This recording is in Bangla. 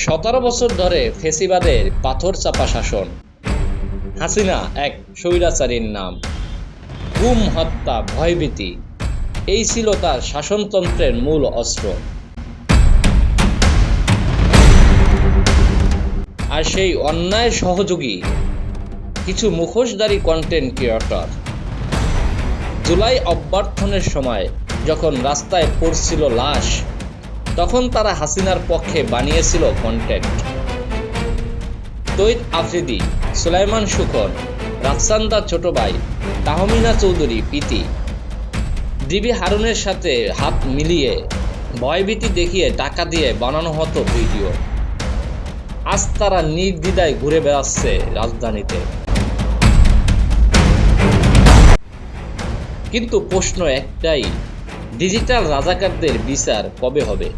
17 বছর ধরে ফ্যাসিবাদের পাথর চাপা শাসন। হাসিনা এক স্বৈরাচারীর নাম। গুম, হত্যা, ভয়ভীতি এই ছিল তার শাসনতন্ত্রের মূল অস্ত্র। আর সেই অন্যায়ের সহযোগী কিছু মুখোশধারী কন্টেন্ট ক্রিয়েটর। জুলাই অভ্যর্থনের সময় যখন রাস্তায় পড়ছিল লাশ, তখন তারা হাসিনার পক্ষে বানিয়েছিল কন্টেন্ট। তৈত আফ্রিদি, সুলাইমান শুকর, রাফসানদার ছোট ভাই তাহমিনা চৌধুরী পিতি, ডিবি হারুনের সাথে হাত মিলিয়ে ভয়ভীতি দেখিয়ে টাকা দিয়ে বানানো হতো ভিডিও। আজ তারা নির্দ্বিধায় ঘুরে বেড়াচ্ছে রাজধানীতে। কিন্তু প্রশ্ন একটাই, ডিজিটাল রাজাকারদের বিচার কবে হবে?